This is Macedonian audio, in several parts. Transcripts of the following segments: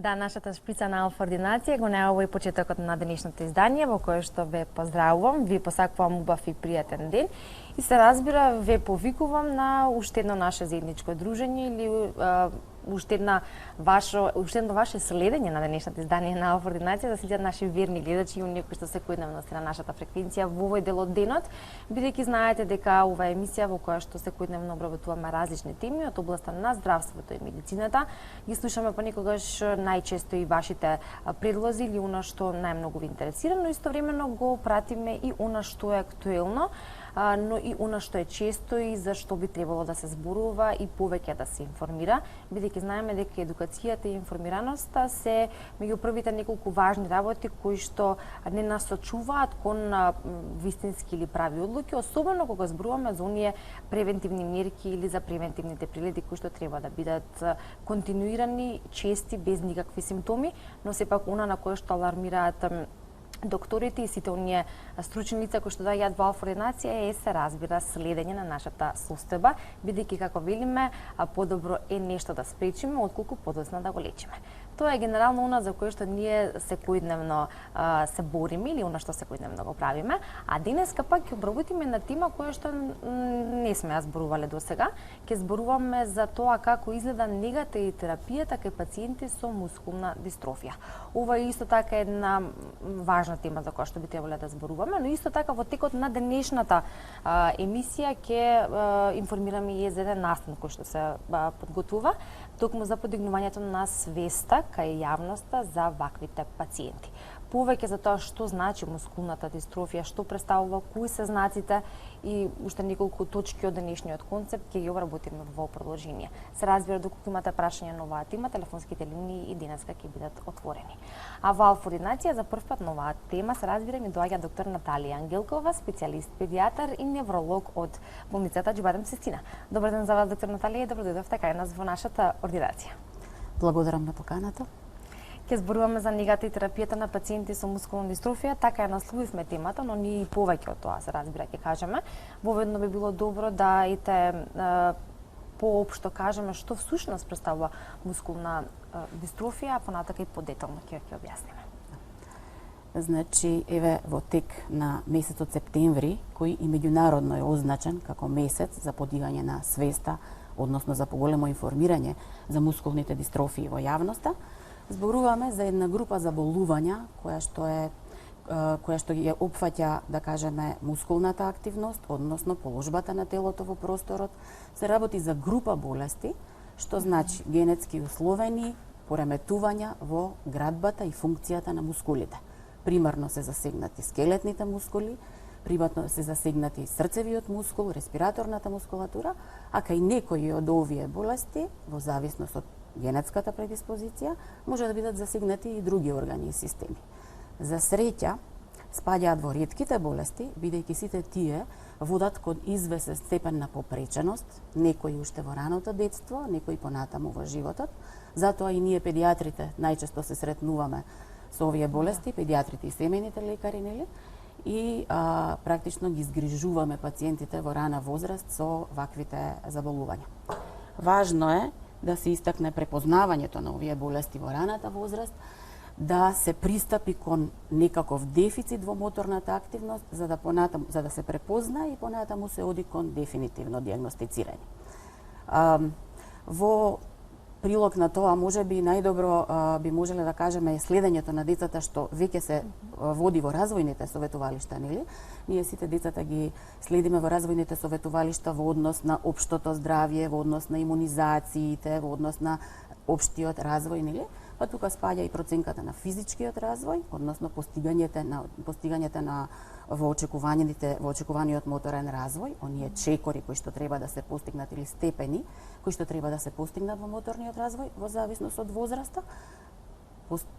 Да, нашата шприца на алфа ординација го најавува и почетокот на денешното издание, во кое што ве поздравувам, ви посакувам убав и пријатен ден и се разбира ве повикувам на уште едно наше заедничко дружење или уште едно ваше следење на денешното издание на алфа ординација за сите наши верни гледачи и оние кои што секојдневно сте на нашата фреквенција во овој дел од денот, бидејќи знаете дека ова е емисија во која што секојдневно обработуваме различни теми од областа на здравството и медицината. Ги слушаме понекогаш најчесто и вашите предлози или она што најмногу ви интересира, но истовремено го пратиме и она што е актуелно, но и она што е често и за што би требало да се зборува и повеќе да се информира, бидејќи знаеме дека едукацијата и информираноста се меѓу првите неколку важни работи кои што не насочуваат кон вистински или прави одлуки, особено кога зборуваме за оние превентивни мерки или за превентивните прегледи кои што треба да бидат континуирани, чести, без никакви симптоми, но сепак она на кое што алармираат докторите и сите оние стручни лица кои што доаѓаат во алфа ординација се разбира следење на нашата состојба, бидејќи како велиме подобро е нешто да спречиме отколку подоцна да го лечиме. Тоа е генерално она за кое што ние секојдневно се бориме или она што секојдневно го правиме, а денеска пак ќе обработиме на тема која што не сме ја зборувале досега. Ќе зборуваме за тоа како изгледа негата и терапијата кај пациенти со мускулна дистрофија. Ова е исто така една важна тема за која што би требале да зборуваме, но исто така во текот на денешната емисија ќе информираме и за еден настан кој што се подготвува токму за подигнувањето на свеста кај јавноста за ваквите пациенти. Повеќе за тоа што значи мускулната дистрофија, што представува, кои се знаците и уште неколку точки од денешниот концепт ќе ги обработиме во продолжение. Се разбира, доколку имате прашања на оваа тема, телефонските линии и денеска ќе бидат отворени. А во алфа ординација за прв пат на оваа тема се разбира ми доаѓа доктор Наталија Ангелкова, специјалист педијатар и невролог од болницата Џибаден Сестина. Добар ден за вас, доктор Наталија, и добро дојдовте кај нас во нашата ординација. Благодарам на поканата. Ќе зборуваме за негата и терапијата на пациенти со мускулна дистрофија, така ја насловивме темата, но ние и повеќе од тоа се разбира ќе кажеме. Воведно би било добро да поопшто кажеме што всушност представува мускулна дистрофија, а понатака и подетално ќе објасниме. Значи, еве во тек на месецот септември, кој и меѓународно е означен како месец за подигање на свеста, односно за поголемо информирање за мускулните дистрофии во јавноста, зборуваме за една група заболувања која што ја опфаќа, да кажеме, мускулната активност, односно положбата на телото во просторот. Се работи за група болести, што значи генетски условени пореметувања во градбата и функцијата на мускулите. Примарно се засегнати скелетните мускули, примарно се засегнати срцевиот мускул, респираторната мускулатура, а кај некои од овие болести, во зависност од генетската предиспозиција, може да бидат засегнати и други органи и системи. За среќа, спаѓаат во ретките болести, бидејќи сите тие водат кон извесен степен на попреченост, некои уште во раното детство, некои понатаму во животот. Затоа и ние педијатрите најчесто се сретнуваме со овие болести, педијатрите и семејните лекари, нели? И практично ги згрижуваме пациентите во рана возраст со ваквите заболувања. Важно е да се истакне препознавањето на овие болести во раната возраст, да се пристапи кон некаков дефицит во моторната активност, за да се препозна и понатаму се оди кон дефинитивно диагностицирање. Во прилог на тоа, може би најдобро би можеле да кажеме следењето на децата што веќе се води во развојните советувалишта, нели? Ние сите децата ги следиме во развојните советувалишта во однос на општото здравје, во однос на имунизациите, во однос на општиот развој, нели? Па тука спаѓа и проценката на физичкиот развој, односно постигањето на во очекуваниот моторен развој, оние чекори кои што треба да се постигнат или степени кои што треба да се постигнат во моторниот развој во зависност од возраста,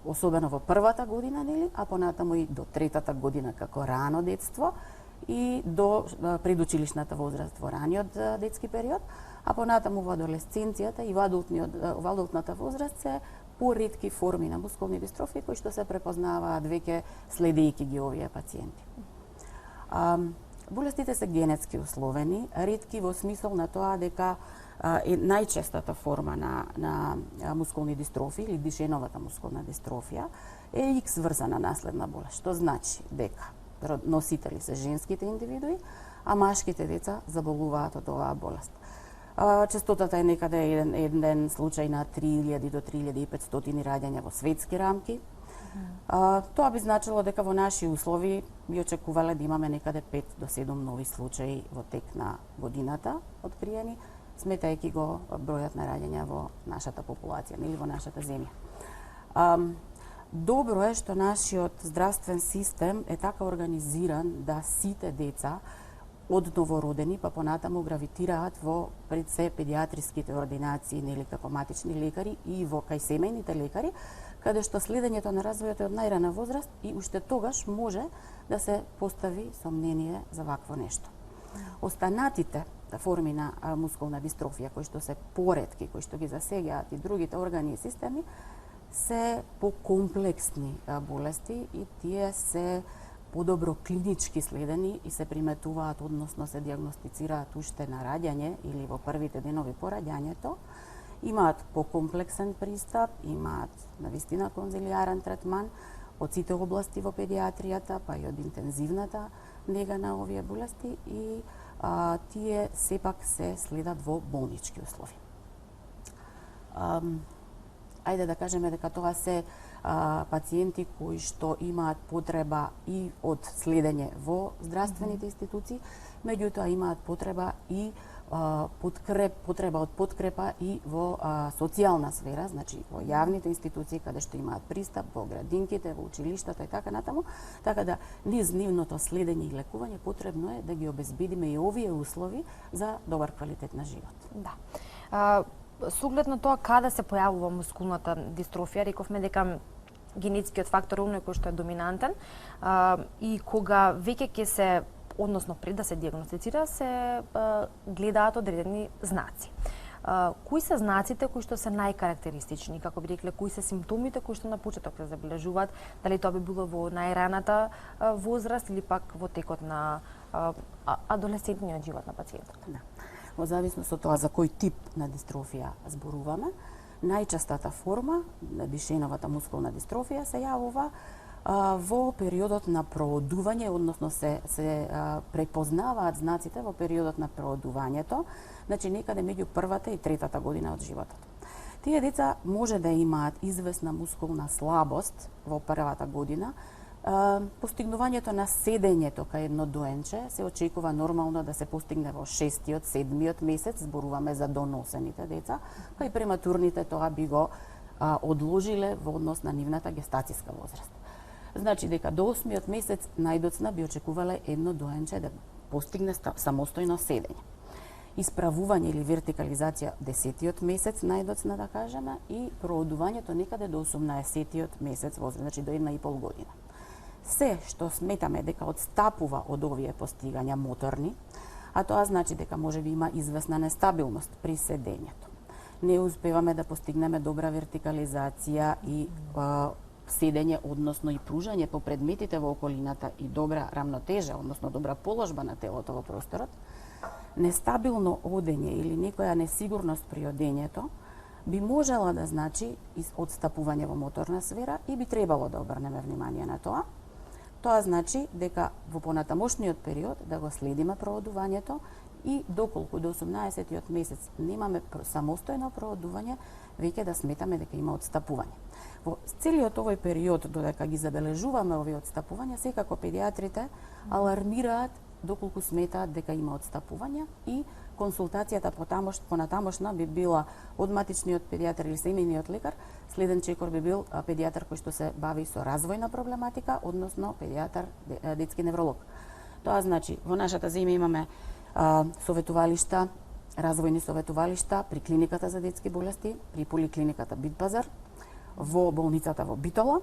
особено во првата година, нели, а понатаму и до третата година како рано детство и до предучилишната возраст во раниот детски период, а понатаму во адолесценцијата и во адултната возраст се поретки форми на мускулни дистрофии кои што се препознаваат веќе следејќи ги овие пациенти. Болестите се генетски условени, ретки во смисол на тоа дека е најчестата форма на мускулни дистрофии или дишеновата мускулна дистрофија е X врзана наследна болест, што значи дека носители се женските индивидуи, а машките деца заболуваат од оваа болест. Честотата е некаде еден случај на 3000 до 3500 раѓања во светски рамки. Тоа би значило дека во наши услови би очекувале да имаме некаде 5 до 7 нови случаи во тек на годината откриени, сметајќи го бројот на раѓања во нашата популација или во нашата земја. Добро е што нашиот здравствен систем е така организиран да сите деца од новородени па понатаму гравитираат во пред се педиатриските ординации нели како матични лекари и во кај семејните лекари, каде што следењето на развојот е од најрана возраст и уште тогаш може да се постави сомнение за вакво нешто. Останатите форми на мускулна дистрофија кои што се поретки, кои што ги засегаат и другите органи и системи, се покомплексни болести и тие се подобро клинички следени и се приметуваат, односно се диагностицираат уште на раѓање или во првите денови по раѓањето. Имаат покомплексен пристап, имаат навистина конзилијарен третман од сите области во педиатријата, па и од интензивната нега на овие болести и тие сепак се следат во болнички услови. Ајде да кажеме дека тоа се пациенти кои што имаат потреба и од следење во здравствените институции, меѓутоа имаат потреба и потреба од подкрепа и во социјална сфера, значи во јавните институции каде што имаат пристап, во градинките, во училиштата и така натаму, така да низ нивното следење и лекување потребно е да ги обезбедиме и овие услови за добар квалитет на живот. Да. Суглед на тоа каде се појавува мускулната дистрофија, рековме дека генетскиот фактор е оној кој што е доминантен и кога веќе ќе се, односно пред да се диагностицира, се гледаат одредени знаци. Кои се знаците кои што се најкарактеристични, како би рекле, кои се симптомите кои што на почеток се забележуваат, дали тоа би било во најраната возраст или пак во текот на адолесцентниот живот на пациентот? Да. Во зависност од тоа за кој тип на дистрофија зборуваме, најчестата форма на дишеновата мускулна дистрофија се јавува во периодот на проодување, односно се препознаваат знаците во периодот на проодувањето, значи некаде меѓу првата и третата година од животот. Тие деца може да имаат известна мускулна слабост во првата година. Постигнувањето на седењето кај едно доенче се очекува нормално да се постигне во 6-тиот, 7-миот месец, зборуваме за доносените деца, кај прематурните тоа би го одложиле во однос на нивната гестацијска возраст. Значи дека до 8-миот месец најдоцна би очекувале едно доенче да постигне самостојно седење. Исправување или вертикализација 10-тиот месец најдоцна да кажеме и проодувањето некаде до 18-тиот месец возраст, значи до 1,5 година. Се што сметаме дека одстапува од овие постигања моторни, а тоа значи дека може би има известна нестабилност при седењето. Не успеваме да постигнеме добра вертикализација и седење, односно и пружање по предметите во околината и добра рамнотежа, односно добра положба на телото во просторот, нестабилно одење или некоја несигурност при одењето би можела да значи одстапување во моторна сфера и би требало да обрнеме внимание на тоа. Тоа значи дека во понатамошниот период да го следиме проодувањето и доколку до 18-тиот месец немаме самостојно проодување, веќе да сметаме дека има одстапување. Во целиот овој период, додека ги забележуваме овие одстапувања, секако педиатрите алармираат доколку сметаат дека има одстапување и консултацијата понатамошна би била од матичниот педиатар или семејниот лекар, следен чекор би бил педиатар кој што се бави со развојна проблематика, односно педиатар детски невролог. Тоа значи, во нашата земја имаме советувалишта, развојни советувалишта при клиниката за детски болести, при поликлиниката Битпазар, во болницата во Битола,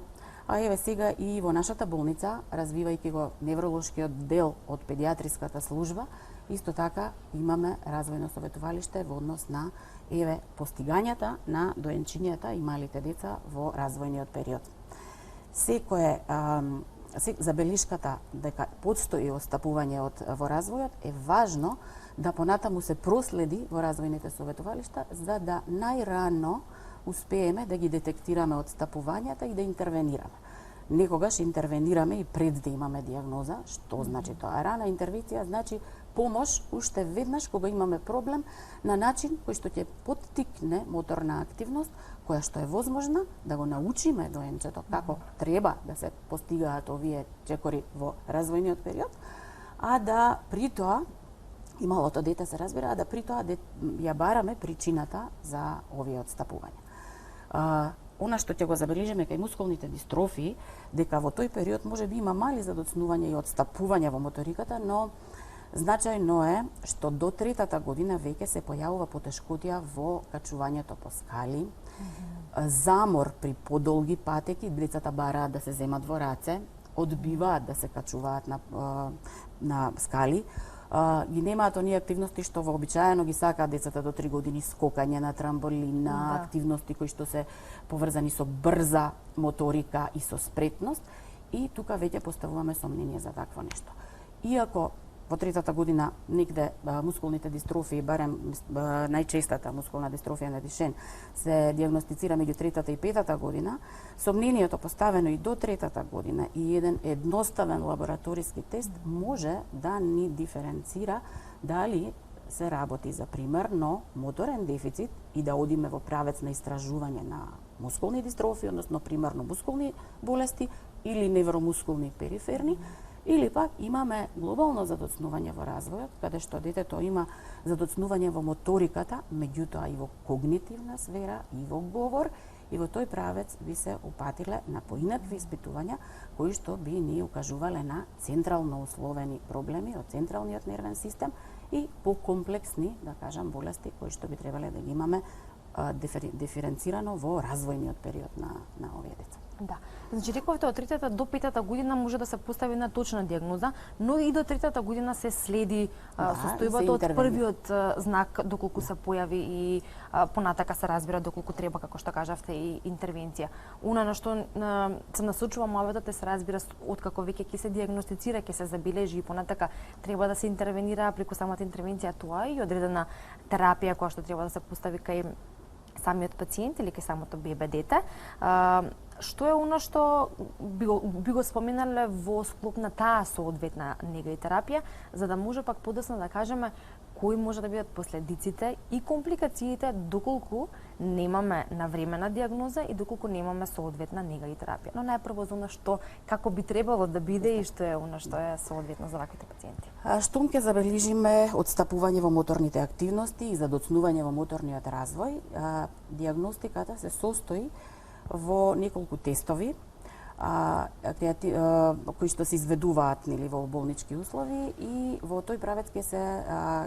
а еве сега и во нашата болница, развивајќи го невролошкиот дел од педиатриската служба, Исто така имаме развојно советувалиште во однос на постигањата на доенчињата и малите деца во развојниот период. Забелишката дека подстои отстапување во развојот е важно да понатаму се проследи во развојните советувалишта за да најрано успееме да ги детектираме отстапувањата и да интервенираме. Некогаш интервенираме и пред да имаме диагноза. Што значи тоа? Рана интервенција значи помош уште веднаш кога имаме проблем на начин кој што ќе поттикне моторна активност која што е возможна да го научиме доенчето како треба да се постигаат овие чекори во развојниот период, а да при тоа и малото дете се разбира, а да при тоа ја бараме причината за овие отстапувања. Она што ќе го забележиме кај мускулните дистрофии, дека во тој период може би има мали задоцнување и отстапување во моториката, но значајно е што до третата година веќе се појавува потешкотија во качувањето по скали, замор при подолги патеки, децата бараат да се земат во раце, одбиваат да се качуваат на скали, ги немаат оние активности што вообичаено ги сакаат децата до 3 години, скокање на трамболина, активности кои што се поврзани со брза моторика и со спретност, и тука веќе поставуваме сомнение за такво нешто. Иако во третата година негде мускулните дистрофии, барем најчестата мускулна дистрофија на Дюшен, се диагностицира меѓу третата и петата година, сомнението поставено и до третата година и еден едноставен лабораториски тест може да ни диференцира дали се работи за примерно моторен дефицит и да одиме во правец на истражување на мускулни дистрофии, односно примерно мускулни болести или невромускулни периферни, или пак имаме глобално задоцнување во развојот, каде што детето има задоцнување во моториката, меѓутоа и во когнитивна сфера, и во говор, и во тој правец би се упатиле на поинакви испитувања кои што би ни укажувале на централно условени проблеми од централниот нервен систем и покомплексни, да кажам, болести кои што би требале да ги имаме диференцирано во развојниот период на овие деца. Да. Значи, рековте од третата до петата година може да се постави една точна диагноза, но и до третата година се следи состојбата од првиот знак доколку се појави и понатака се разбира доколку треба, како што кажавте, и интервенција. Она на што се насочува мовата се разбира откако веќе ќе се диагностицира, ќе се забележи и понатака треба да се интервенира преку самата интервенција, тоа и одредена терапија која што треба да се постави кај самиот пациент или кај самото бебе дете. Што е оно што би го споменале во склоп на таа соодветна нега и терапија, за да може пак подоцна да кажеме кои може да бидат последиците и компликациите доколку немаме навремена диагноза и доколку немаме соодветна нега и терапија. Но најпрво за оно што како би требало да биде и што е оно што е соодветно за ваквите пациенти. Штом ќе забележиме отстапување во моторните активности и задоцнување во моторниот развој, диагностиката се состои во неколку тестови кои што се изведуваат во болнички услови и во тој правец ќе се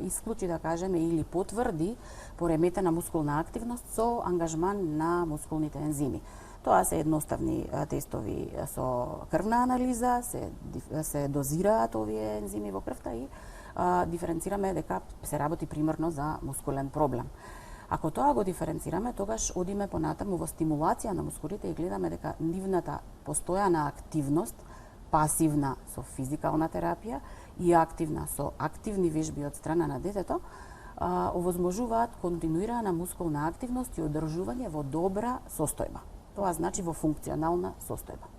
исклучи, да кажеме, или потврди пореметена мускулна активност со ангажман на мускулните ензими. Тоа се едноставни тестови со крвна анализа, се дозираат овие ензими во крвта и диференцираме дека се работи примерно за мускулен проблем. Ако тоа го диференцираме, тогаш одиме понатаму во стимулација на мускулите и гледаме дека нивната постојана активност, пасивна со физикална терапија и активна со активни вежби од страна на детето, овозможуваат континуирана мускулна активност и одржување во добра состојба. Тоа значи во функционална состојба.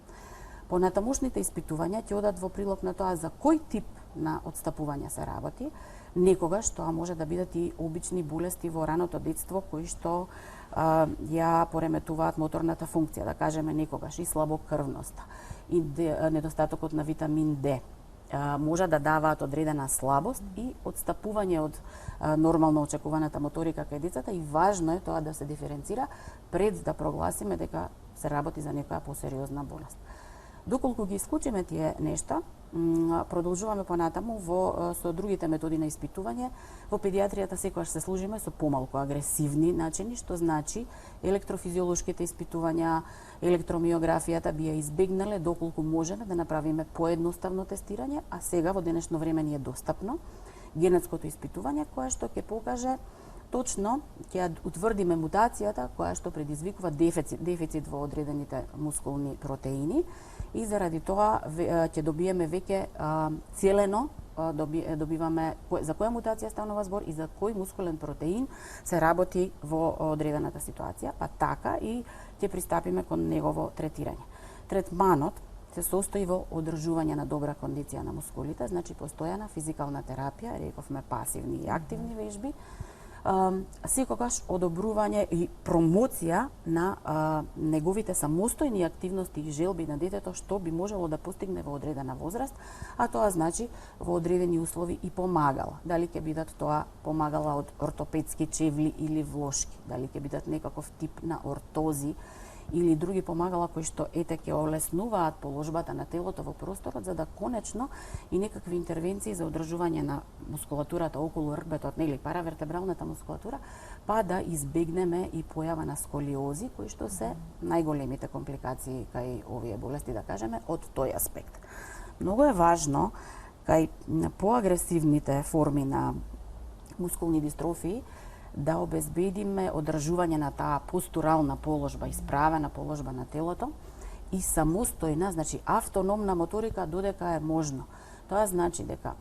Понатамушните испитувања ќе одат во прилог на тоа за кој тип на отстапување се работи. Некогаш тоа може да бидат и обични болести во раното детство кои што ја пореметуваат моторната функција, да кажеме некогаш и слабокрвноста и недостатокот на витамин Д. Може да даваат одредена слабост и отстапување од нормално очекуваната моторика кај децата и важно е тоа да се диференцира пред да прогласиме дека се работи за некоја посериозна болест. Доколку ги исклучиме тие нешта, продолжуваме понатаму со другите методи на испитување. Во педиатријата секогаш се служиме со помалку агресивни начини, што значи електрофизиолошките испитувања, електромиографијата би ја избегнале доколку можеме да направиме поедноставно тестирање, а сега во денешно време ни е достапно генетското испитување кое што ќе покаже точно, ќе утврдиме мутацијата која што предизвикува дефицит во одредените мускулни протеини и заради тоа ќе добиеме веќе целено добиваме за која мутација станува збор и за кој мускулен протеин се работи во одредената ситуација, па така и ќе пристапиме кон негово третирање. Третманот се состои во одржување на добра кондиција на мускулите, значи постојана физикална терапија, рековме пасивни и активни вежби, секогаш одобрување и промоција на неговите самостојни активности и желби на детето што би можело да постигне во одредена возраст, а тоа значи во одредени услови и помагала. Дали ќе бидат тоа помагала од ортопедски чевли или влошки, дали ќе бидат некаков тип на ортози или други помагала кои што ќе олеснуваат положбата на телото во просторот, за да конечно и некакви интервенции за одржување на мускулатурата околу рбетот, нели паравертебралната мускулатура, па да избегнеме и појава на сколиози, кои што се најголемите компликации кај овие болести, да кажеме, од тој аспект. Многу е важно кај поагресивните форми на мускулни дистрофии да обезбедиме одржување на таа постурална положба, исправена положба на телото и самостојна, значи автономна моторика додека е можно. Тоа значи дека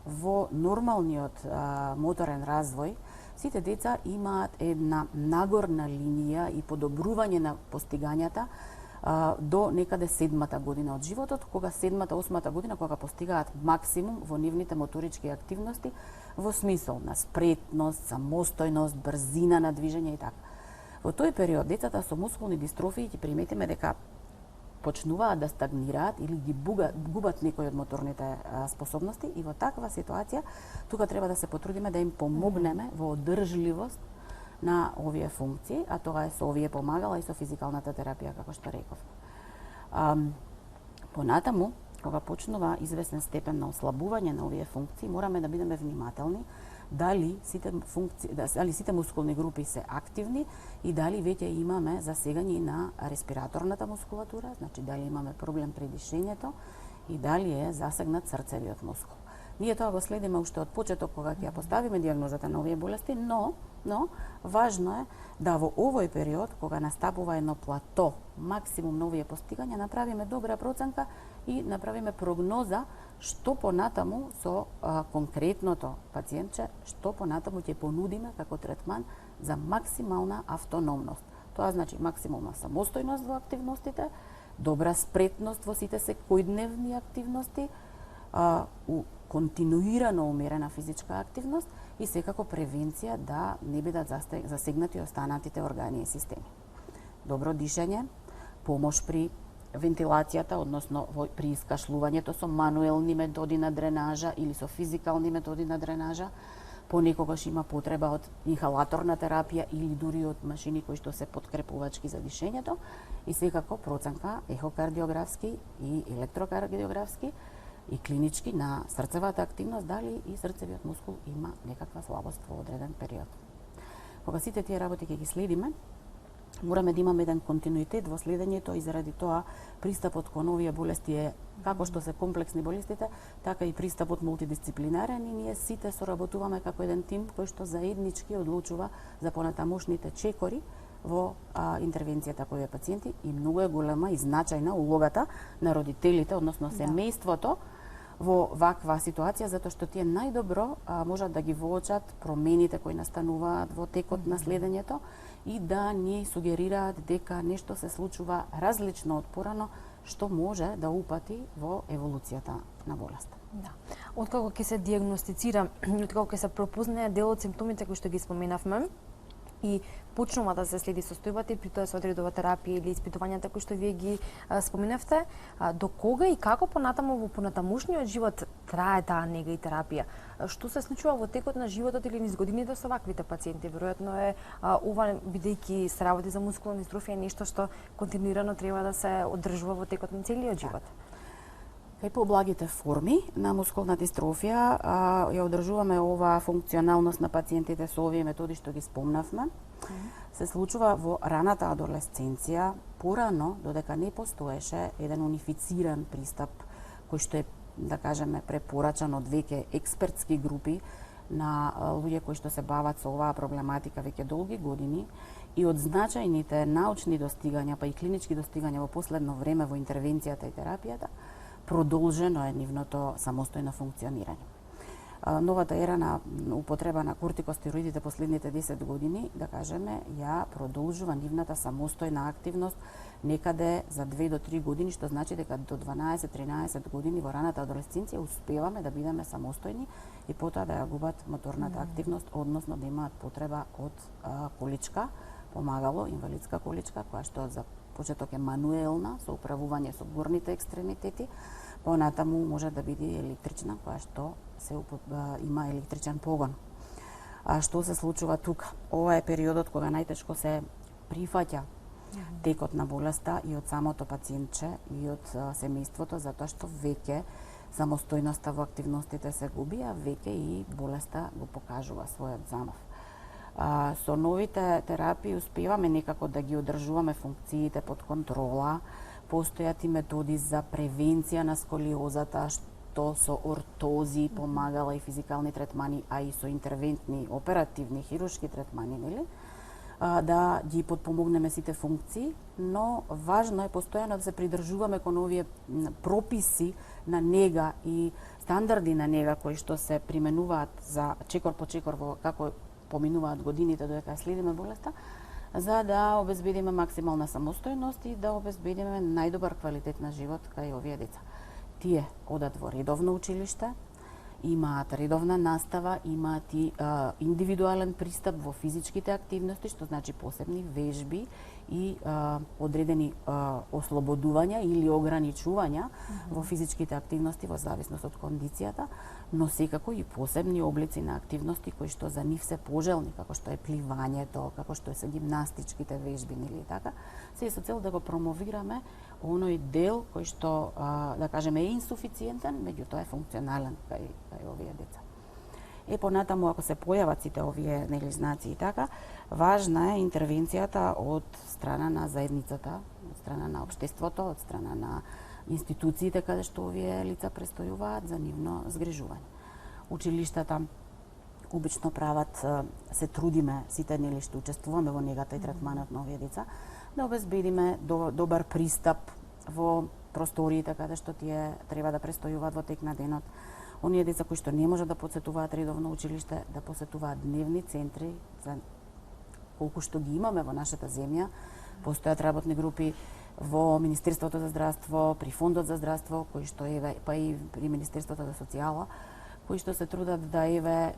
во нормалниот моторен развој сите деца имаат една нагорна линија и подобрување на постигањата до некаде 7-та година од животот, кога 7-та, 8-та година, кога постигаат максимум во нивните моторички активности, во смисол на спретност, самостојност, брзина на движење и така. Во тој период, децата со мускулни дистрофии ќе приметиме дека почнуваат да стагнираат или ги губат некои од моторните способности и во таква ситуација, тука треба да се потрудиме да им помогнеме во одржливост на овие функции, а тоа е со овие помагала и со физикалната терапија, како што реков. Понатаму, кога почнува известен степен на ослабување на овие функции, мораме да бидеме внимателни дали сите мускулни групи се активни и дали веќе имаме засегање на респираторната мускулатура, значи дали имаме проблем при дишењето и дали е засегнат срцевиот мускул. Ние тоа го следиме уште од почеток кога ќе ја поставиме дијагнозата на овие болести, но важно е да во овој период, кога настапува едно плато, максимум на овие постигања, направиме добра проценка и направиме прогноза што понатаму со конкретното пациентче, што понатаму ќе понудиме како третман за максимална автономност. Тоа значи максимална самостојност во активностите, добра спретност во сите секојдневни активности, континуирано умерена физичка активност и секако превенција да не бидат засегнати останатите органи и системи. Добро дишење, помош при вентилацијата, односно при искашлувањето со мануелни методи на дренажа или со физикални методи на дренажа, понекогаш има потреба од инхалаторна терапија или дури од машини кои што се подкрепувачки за дишењето и секако проценка ехокардиографски и електрокардиографски и клинички на срцевата активност, дали и срцевиот мускул има некаква слабост во одреден период. Кога сите тие работи ќе ги следиме, мораме да имаме еден континуитет во следењето и заради тоа пристапот кон овие болести е како што се комплексни болестите, така и пристапот мултидисциплинарен и ние сите соработуваме како еден тим кој што заеднички одлучува за понатамошните чекори во интервенцијата по овие пациенти и многу е голема и значајна улогата на родителите, односно семејството во ваква ситуација, затоа што тие најдобро можат да ги воочат промените кои настануваат во текот на следењето и да ни сугерираат дека нешто се случува различно од порано, што може да упати во еволуцијата на болест. Да. Откако ќе се дијагностицира, откако ќе се пропознае дел од симптомите кои што ги споменавме, и почнува да се следи состојбата и при тоа се одредува терапија или испитувањата кои што вие ги споменавте, до кога и како понатаму во понатамушниот живот трае таа нега и терапија? Што се случува во текот на животот или низ годините со ваквите пациенти? Веројатно е ова, бидејќи се работи за мускулна дистрофија, нешто што континуирано треба да се одржува во текот на целиот живот. Кај поблагите форми на мускулна дистрофија ја одржуваме оваа функционалност на пациентите со овие методи што ги спомнавме. Се случува во раната адолесценција, порано, додека не постоеше еден унифициран пристап кој што е да кажеме, препорачан од веќе експертски групи на луѓе кои што се бават со оваа проблематика веќе долги години и од значајните научни достигања, па и клинички достигања во последно време во интервенцијата и терапијата, продолжено е нивното самостојно функционирање. Новата ера на употреба на кортикостероидите последните 10 години, да кажеме, ја продолжува нивната самостојна активност некаде за 2 до 3 години, што значи дека до 12-13 години во раната адолесценција успеваме да бидеме самостојни и потоа да ја губат моторната активност, односно да имаат потреба од количка, помагало, инвалидска количка, која што за почеток е мануелна, со управување со горните екстремитети, понатаму може да биде електрична, која што има електричен погон. А што се случува тука? Ова е периодот кога најтешко се прифаќа текот на болеста и од самото пациентче и од семејството, затоа што веќе самостојноста во активностите се губи, а веќе и болеста го покажува својот замав. Со новите терапии успеваме некако да ги одржуваме функциите под контрола, постојат и методи за превенција на сколиозата, што со ортози, помагала и физикални третмани, а и со интервентни, оперативни, хируршки третмани, нели? Да ги подпомогнеме сите функции, но важно е постојано да се придржуваме кон овие прописи на нега и стандарди на нега кои што се применуваат за чекор по чекор во како поминуваат годините додека следиме болеста, за да обезбедиме максимална самостојност и да обезбедиме најдобар квалитет на живот кај овие деца. Тие одат во редовно училиште, имаат редовна настава, имаат и индивидуален пристап во физичките активности, што значи посебни вежби и одредени ослободувања или ограничувања во физичките активности во зависност од кондицијата, но секако и посебни облици на активности кои што за нив се пожелни, како што е пливањето, како што се гимнастичките вежби, нели така, се со цел да го промовираме оној дел кој што, да кажеме, е инсуфициентен, меѓутоа е функционален кај овие деца. Понатаму, ако се појават сите овие нели знаци и така, важна е интервенцијата од страна на заедницата, од страна на општеството, од страна на институциите каде што овие лица престојуваат за нивно згрижување. Училиштата обично прават, се трудиме сите нели што учествуваме во негата и третманот на овие деца, да обезбедиме добар пристап во просториите каде што тие треба да престојуваат во тек на денот. Оние деца кои што не можат да посетуваат редовно училиште, да посетуваат дневни центри, за колку што ги имаме во нашата земја. Постојат работни групи во Министерството за здравство, при Фондот за здравство, кои што па и при Министерството за социјала, кои што се трудат да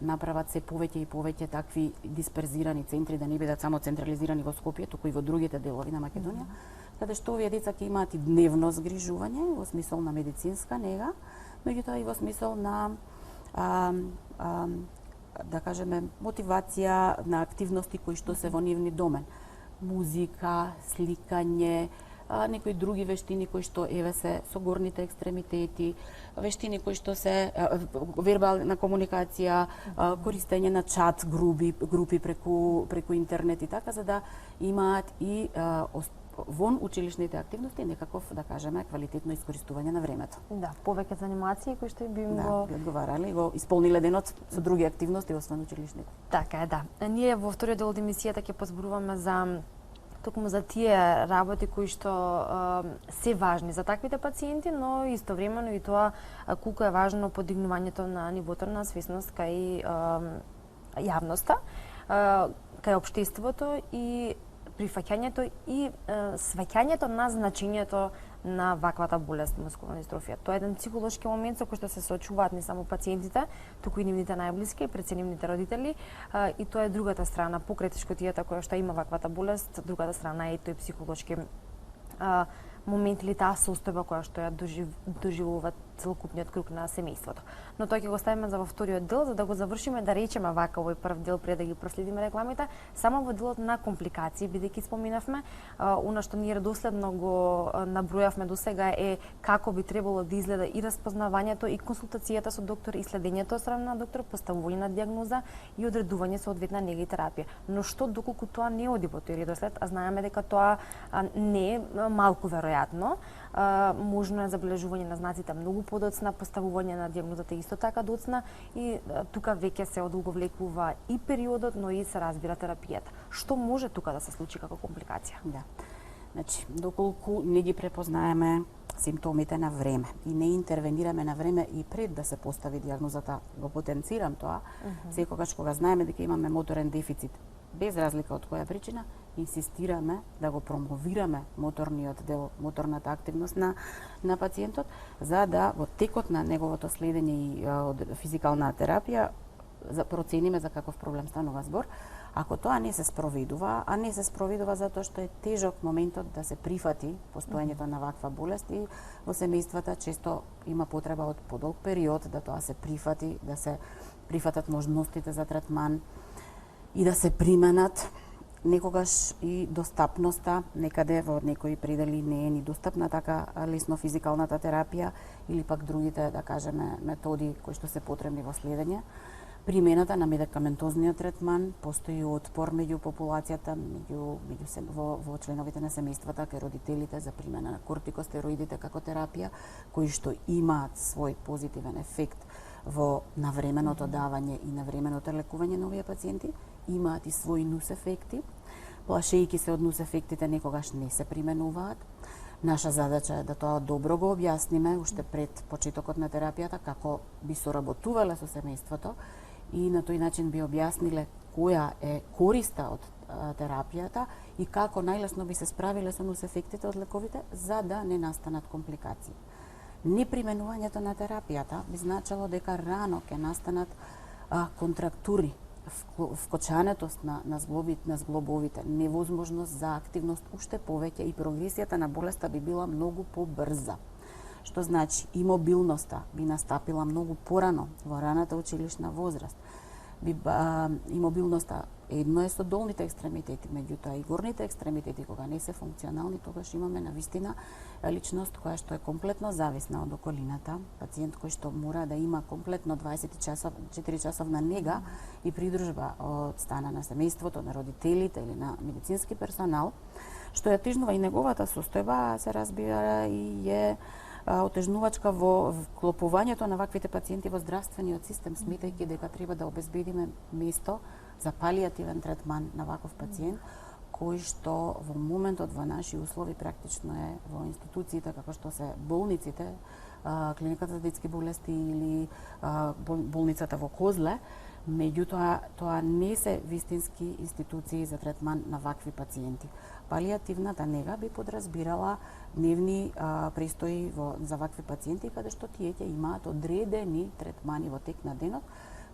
направат се повеќе и повеќе такви дисперзирани центри, да не бидат само централизирани во Скопје, туку и во другите делови на Македонија, каде што овие деца ќе имаат и дневно згрижување во смисол на медицинска нега, меѓутоа и во смисол на да кажеме мотивација на активности кои што се во нивни домен. Музика, сликање, некои други вештини кои што се со горните екстремитети, вештини кои што се вербална комуникација, користење на чат групи преку интернет и така, за да имаат и вон училишните активности некаков, да кажеме, квалитетно искористување на времето. Да, повеќе занимации кои што би го одговарале, го исполниле денот со други активности освен училишните. Така е, да. Ние во вториот дел од емисијата ќе позборуваме за токму за тие работи кои што се важни за таквите пациенти, но истовремено и тоа колку е важно подигнувањето на нивото на свесност кај јавноста, кај општеството и прифаќањето и сваќањето на значењето на ваквата болест мускулна дистрофија. Тоа е еден психолошки момент со кој што се соочуваат не само пациентите, туку и нивните најблиски, пред се нивните родители, и тоа е другата страна, покрај тешкотијата која што има ваквата болест, другата страна е тој психолошки момент или таа состојба која што ја доживува целокупниот круг на семејството. Но тоа ќе го ставиме за во вториот дел, за да го завршиме, да речеме вака овој прв дел пред да ги проследиме рекламите, само во делот на компликации, бидејќи споминавме, она што ние доследно го набројавме досега е како би требало да изгледа и распознавањето и консултацијата со доктор и следењето од страна на доктор, поставување на дијагноза и одредување соодветна нега и терапија. Но што доколку тоа не оди по тој редослед, а знаеме дека тоа не е малку веројатно, можно е забележување на знаците многу подоцна, поставување на дијагнозата исто така доцна и тука веќе се одолговлекува и периодот, но и се разбира терапијата. Што може тука да се случи како компликација? Да. Значи, доколку не ги препознаеме симптомите на време и не интервенираме на време и пред да се постави дијагнозата, го потенцирам тоа, секогаш кога знаеме дека имаме моторен дефицит, без разлика од која причина, инсистираме да го промовираме моторниот дел, моторната активност на пациентот, за да во текот на неговото следење и од физикална терапија процениме за каков проблем станува збор. Ако тоа не се спроведува, а не се спроведува затоа што е тежок моментот да се прифати постоењето на ваква болест и во семејствата често има потреба од подолг период да тоа се прифати, да се прифатат можностите за третман и да се применат. Некогаш и достапноста некаде во некои предели не е ни достапна така лесно физикалната терапија или пак другите, да кажеме, методи кои што се потребни во следење. Примената на медикаментозниот третман, постои отпор меѓу популацијата, во членовите на семејствата кај родителите за примена на кортикостероидите како терапија, кои што имаат свој позитивен ефект во навременото давање и навременото лекување на овие пациенти, имаат и своји нус ефекти. Плашејќи се од нус ефектите некогаш не се применуваат. Наша задача е да тоа добро го објасниме уште пред почетокот на терапијата како би соработувале со семејството и на тој начин би објасниле која е користа од терапијата и како најлесно би се справиле со нус ефектите од лековите за да не настанат компликации. Неприменувањето на терапијата би значило дека рано ќе настанат контрактури, вкочанетост на зглобовите, невозможност за активност уште повеќе и прогресијата на болеста би била многу побрза. Што значи и мобилноста би настапила многу порано во раната училишна возраст. И мобилноста едно е со долните екстремитети, меѓутоа и горните екстремитети кога не се функционални, тогаш имаме навистина личност која што е комплетно зависна од околината, пациент кој што мора да има комплетно 24 часовна нега и придружба од страна на семејството, на родителите или на медицински персонал, што ја тежнува и неговата состојба, се разбира и е отежнувачка во вклопувањето на ваквите пациенти во здравствениот систем, сметајќи дека треба да обезбедиме место за палијативен третман на ваков пациент, кој што во моментот во наши услови практично е во институциите како што се болниците, клиниката за детски болести или болницата во Козле, меѓутоа тоа не се вистински институции за третман на вакви пациенти. Палијативната нега би подразбирала дневни престои за вакви пациенти, каде што тие ќе имаат одредени третмани во тек на денот,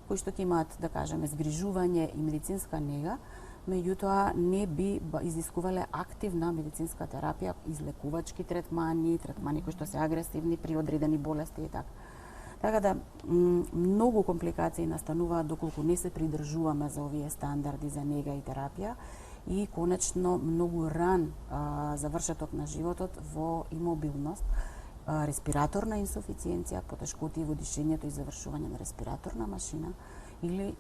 кои што ќе имаат, да кажеме, згрижување и медицинска нега, меѓутоа не би изискувале активна медицинска терапија, излекувачки третмани кои што се агресивни при одредени болести и така. Така да, многу компликации настануваат доколку не се придржуваме за овие стандарди за нега и терапија и конечно многу ран завршеток на животот во имобилност, респираторна инсуфициенција, потешкотии во дишењето и завршување на респираторна машина или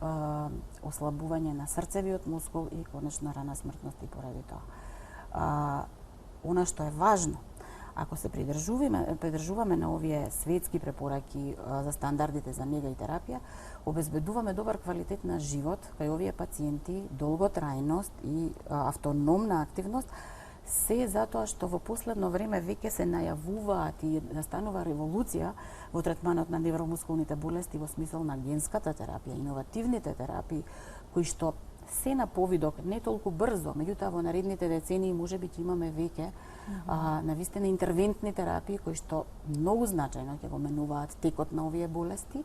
ослабување на срцевиот мускул и конечно рана смртност и поради тоа. Она што е важно, ако се придржуваме на овие светски препораки за стандардите за нега и терапија, обезбедуваме добар квалитет на живот кај овие пациенти, долготрајност и автономна активност, се затоа што во последно време веќе се најавуваат и настанува револуција во третманот на невромускулните болести во смисол на генската терапија, иновативните терапии, кои што се на повидок, не толку брзо, меѓутоа во наредните децении можеби ќе имаме веќе навистина интервентни терапии кои што многу значајно ќе го менуваат текот на овие болести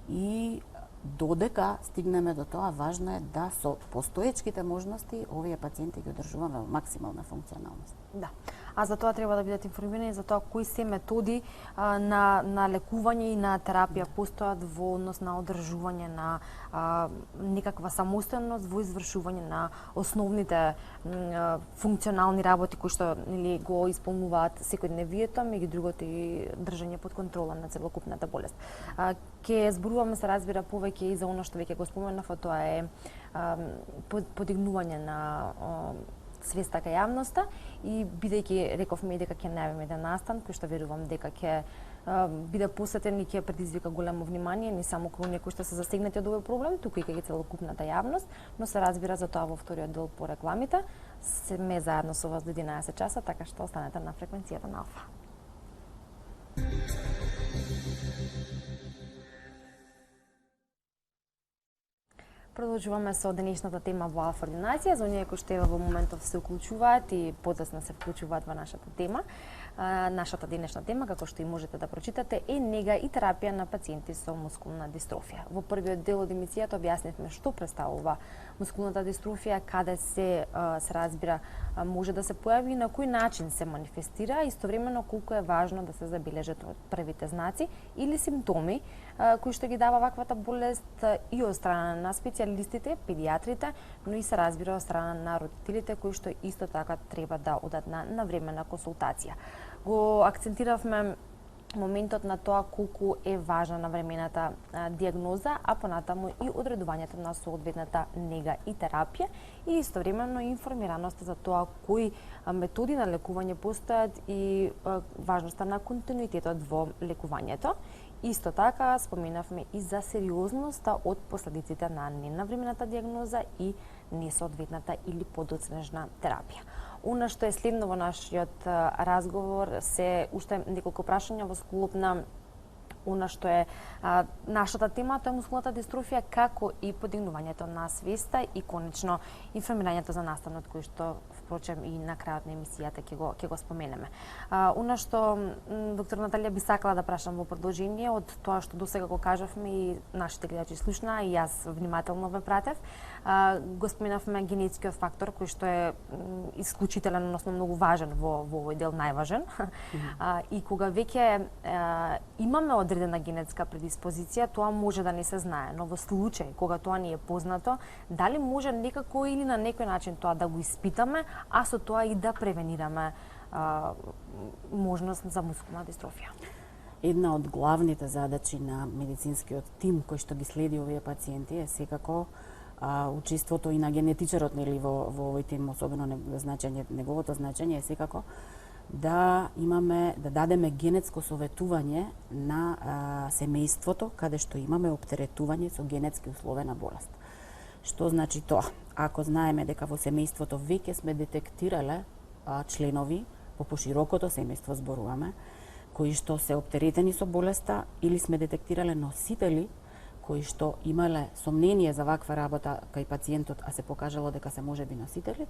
и додека стигнеме до тоа, важно е да со постоечките можности овие пациенти ги одржуваме во максимална функционалност. Да. А за тоа треба да бидат информирани за тоа кои се методи на лекување и на терапија постојат во однос на одржување на некаква самостојност во извршување на основните функционални работи кои што го исполнуваат секојдневието, меѓу другото и држање под контрола на целокупната болест. Ке зборуваме, се разбира, повеќе и за оно што веќе го споменав, а тоа е подигнување на свеста кај јавноста и бидејќи рековме дека ќе најавиме еден настан кој што верувам дека ќе биде посетен и ќе предизвика големо внимание не само кај оние кои што се засегнати од овој проблем, туку и кај целокупната јавност, но се разбира за тоа во вториот дел по рекламите. Сме заедно со вас до 11 часа, така што останете на фреквенцијата на Алфа. Продолжуваме со денешната тема во Алфа ординација, за оние кои што во моментов се уклучуваат и подоцна се вклучуваат во нашата тема. Нашата денешна тема, како што и можете да прочитате, е нега и терапија на пациенти со мускулна дистрофија. Во првиот дел од емисијата објаснивме што представува мускулната дистрофија, каде се разбира може да се појави и на кој начин се манифестира, истовремено колку е важно да се забележат првите знаци или симптоми кои што ги дава ваквата болест и од страна на специјалистите, педијатрите, но и се разбира од страна на родителите кои што исто така треба да одат на времена консултација. Го акцентиравме моментот на тоа колку е важна навремената диагноза, а понатаму и одредувањето на соодветната нега и терапија и истовремено информираност за тоа кои методи на лекување постојат и важноста на континуитетот во лекувањето. Исто така споменавме и за сериозноста од последиците на ненавремената диагноза и несоодветната или подоцнежна терапија. Она што е следно во нашиот разговор се уште неколку прашања во склоп на она што е нашата тема, тоа е мускулната дистрофија, како и подигнувањето на свеста и конечно информирањето за настанот кој што впрочем и на крајот на емисијата ќе го споменеме. Она што доктор Наталија би сакала да прашам во продолжение од тоа што досега го кажавме и нашите гледачи слушнаа и јас внимателно ве пратев, го споменавме генетскиот фактор кој што е исклучителен, односно многу важен во овој дел, најважен. И кога веќе имаме одредена генетска предиспозиција, тоа може да не се знае, но во случај кога тоа не е познато, дали може некако или на некој начин тоа да го испитаме, а со тоа и да превенираме можност за мускулна дистрофија? Една од главните задачи на медицинскиот тим кој што ги следи овие пациенти е секако учеството и на генетичарот нели во овој тим, особено неговото значење е секако да дадеме генетско советување на семејството каде што имаме оптеретување со генетски условена болест. Што значи тоа? Ако знаеме дека во семејството веќе сме детектирале членови, по поширокото семејство зборуваме, кои што се оптеретени со болеста или сме детектирале носители кои што имале сомнение за ваква работа кај пациентот, а се покажало дека се можеби носители,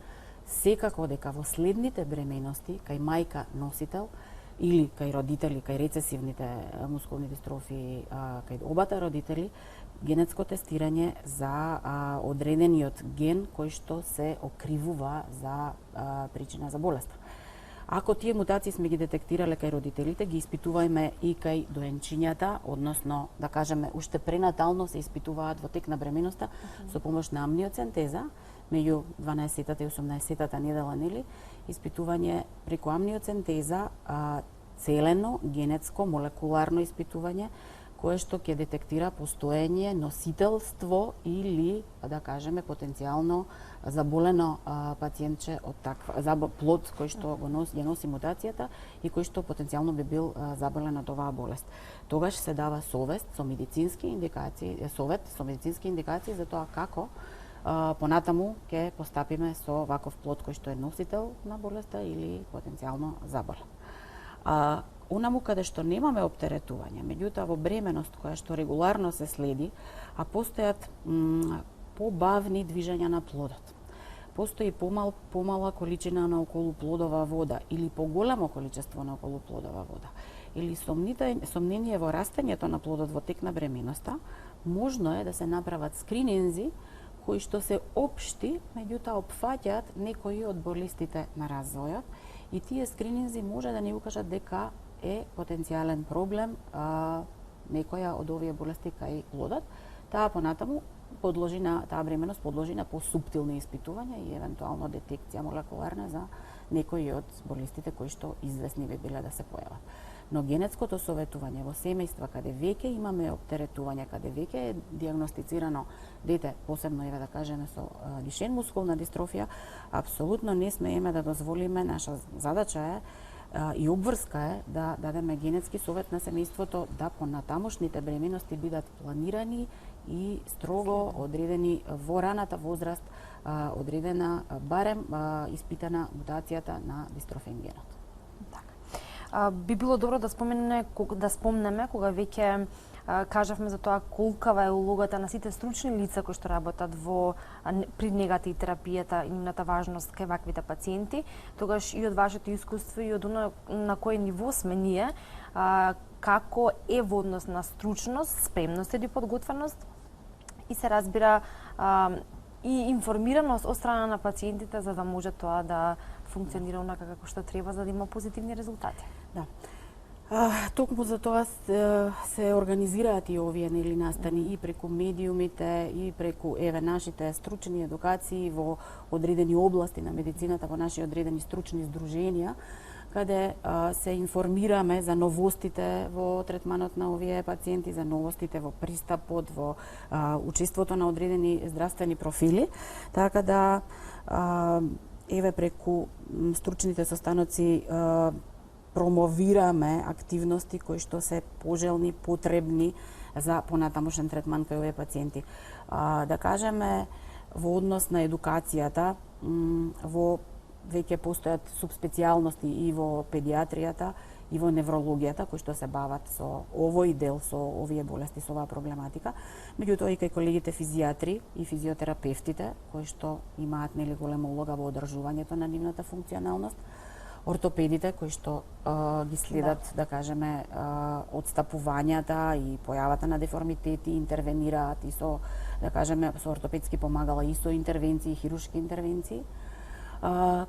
секако дека во следните бременности кај мајка носител или кај родители, кај рецесивните мускулни дистрофии, кај обата родители, генетско тестирање за одредениот ген кој што се окривува за причина за болеста. Ако тие мутации сме ги детектирале кај родителите, ги испитувајме и кај доенчињата, односно, да кажеме, уште пренатално се испитуваат во тек на бременоста со помош на амниоцентеза, меѓу 12-тата и 18-тата недела, нели, испитување преку амниоцентеза, целено, генетско, молекуларно испитување, кое што ќе детектира постоење, носителство или, да кажеме, потенцијално заболено пациентче од таква плод кој што го носи мутацијата и кој што потенцијално би бил заболен од оваа болест. Тогаш се дава совет со медицински индикации за тоа како понатаму ќе постапиме со ваков плод кој што е носител на болеста или потенцијално заболен. Онаму каде што немаме оптеретување, меѓутоа во бременост која што регуларно се следи, а постојат побавни движења на плодот. Постои помала количина на околуплодова вода или поголемо количество на околуплодова вода или сомнение во растењето на плодот во тек на бременоста, можно е да се направат скрининзи кои што се општи, меѓутоа опфаќаат некои од болестите на развојот и тие скрининзи може да ни укажат дека е потенцијален проблем некоја од овие болести кај плодот, таа понатаму таа бременост подложи на посуптилни испитувања и евентуално детекција молекуларна за некои од болестите кои што известни би биле да се појават. Но генетското советување во семејства каде веќе имаме оптеретување, каде веќе е дијагностицирано дете, посебно еве да кажеме со Дюшен мускулна дистрофија, апсолутно не смееме да дозволиме, наша задача е и обврска е да дадеме генетски совет на семејството да понатамошните бременности бидат планирани и строго одредени во раната возраст, одредена барем испитана мутацијата на дистрофен генот. Би било добро да спомнеме кога веќе кажавме за тоа колкава е улогата на сите стручни лица кои што работат при негата и терапијата и нивната важност кај ваквите пациенти, тогаш и од вашето искуство и од оно на кој ниво сме ние, како е во однос на стручност, спремност или подготвеност и се разбира и информираност од страна на пациентите за да може тоа да функционира онака како што треба за да има позитивни резултати. Да. Токму за тоа се организираат и овие настани и преку медиумите и преку нашите стручни едукации во одредени области на медицината, во наши одредени стручни здруженија, каде се информираме за новостите во третманот на овие пациенти, за новостите во пристапот, во учеството на одредени здравствени профили, така да преку стручните состаноци промовираме активности кои што се пожелни, потребни за понатамошен третман кај овие пациенти. Да кажеме, во однос на едукацијата, веќе постојат субспецијалности и во педиатријата и во неврологијата кои што се бават со овој дел, со овие болести, со оваа проблематика. Меѓутоа и кај колегите физијатри и физиотерапевтите кои што имаат голема улога во одржувањето на нивната функционалност, ортопедите кои што ги следат, да кажеме, одстапувањата и појавата на деформитети, интервенираат и со, да кажеме, со ортопедски помагала и со интервенции, хируршки интервенции,